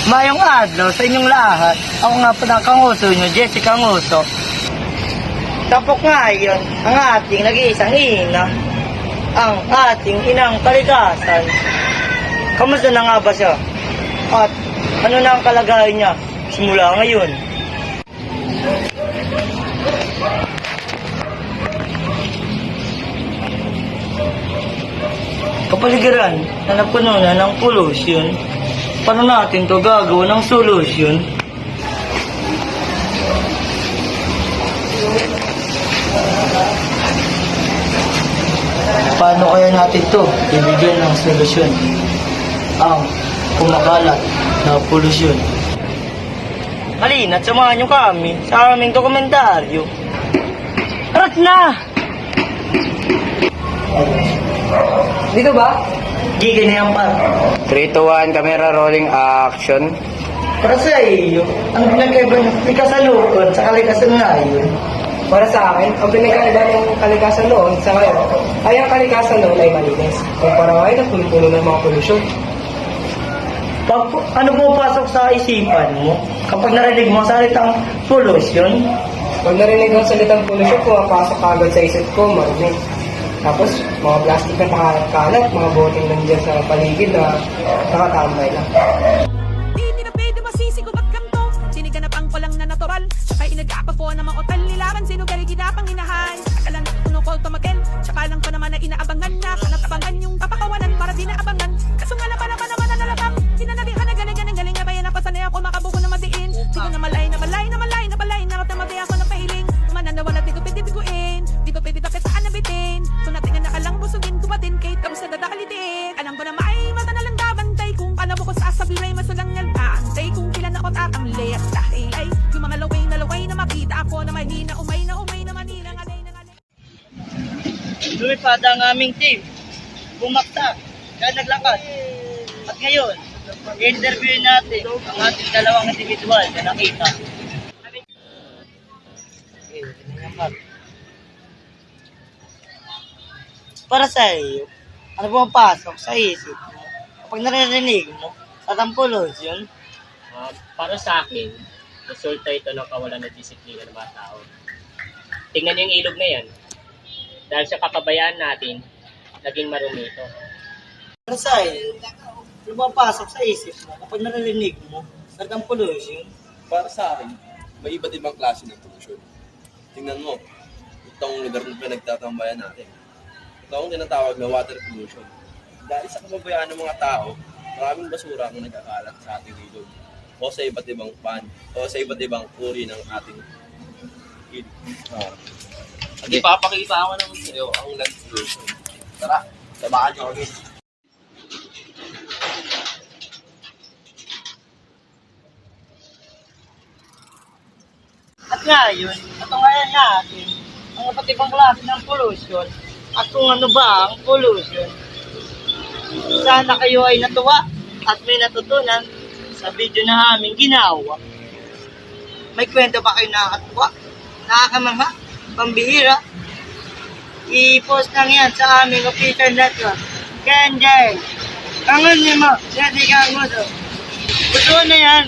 Mayong adlaw sa inyong lahat. Ako nga po ng kanguso nyo, Jessica Nguso. Tapok ngayon ang ating nag-iisang ina, ang ating inang kalikasan. Kamusta na nga ba siya? At ano na ang kalagayan niya simula ngayon? Kapaligiran na napuno na ng pollution, paano natin to gagawa ng solusyon? Paano kaya natin to ibigyan ng solusyon? Ang kumakalat na polusyon. Halina't samahan niyo kami sa aming dokumentaryo. Arat na! Dito ba? Gigi na yan, par. 3, 2, 1, camera rolling, action. Para sa iyo, ang pinagkaiba ng kalikasan sa kalikasan ngayon. Para sa akin, ang pinagkaiba ng kalikasan noon sa ngayon ay ang kalikasan noon ay malinis. Kumpara ngayon ang puno ng mga polusyon. Ano pumapasok sa isipan mo kapag narinig mo ang salitang pollution? Pag narinig ang salitang polusyon, pumapasok agad sa isip ko, marumi. Tapos, mga plastic na kalat, mga boteng nandiyan sa paligid na nakatambay lang. Di na pwede masisi ko ba't ganito? Siniganap ang kulang na natural. Tsaka inagapa po na mga otal nilaban. Sino gali ginapang inahay? Akalan puno ko tumakel. Tsaka lang ko naman na inaabangan na. Kanatabangan yung papakawanan para di naabangan. Kaso nga naman na nalabang. Hinanalihan na galing nga bayan ako. Sanay ako makabuko na madiin. Di ko na malay. Nakat na madi ako na pahiling. Mananawalat di ko pwede biguin. Di ko pwede tapit saan nabitin. So natin nga nakalang busugin kumatin. Kahit tapos na dadakalitin. Alam ko na may mata na lang dabantay. Kung paano ko sa sabiray masulang nalpaantay. Kung kailan ako tatang layas dahil ay yung mga laway na makita ako na mali na umay na manila ngalay na ngalay. Lumipad ang aming team. Bumaksak. Kaya naglakad. At ngayon, i-interview natin ang ating dalawang individual na nakita. Para sa iyo, ano pumapasok sa isip mo kapag narinig mo sa pollution? Para sa akin, resulta ito ng kawalan ng disiplina ng mga tao. Tingnan niyo yung ilog na yan. Dahil sa kapabayaan natin, naging marumi ito. Para sa iyo, ano pumapasok sa isip mo kapag narinig mo sa pollution? Para sa akin, may iba't ibang klase ng polusyon. Tingnan mo, itong lugar na pinagtatambayan natin. Ito ang tinatawag na water pollution. Dahil sa kababayaan ng mga tao, maraming basura ang nagkakalat sa ating ilog o sa iba't ibang o sa iba't ibang uri ng ating ilog. At ipapakita ko naman sa iyo ang land pollution. Tara, sabahan niyo kami. At ngayon, ito ngayon natin ang iba't ibang klase ng pollution at kung ano ba ang pollution. Sana kayo ay natuwa at may natutunan sa video na aming ginawa. May kwento ba kayo nakakatuwa? Nakakamangha? Pambihira? I-post lang yan sa aming official network. Kenjay! Kangon niyo mo, Jessica Nguso. Gusto na yan.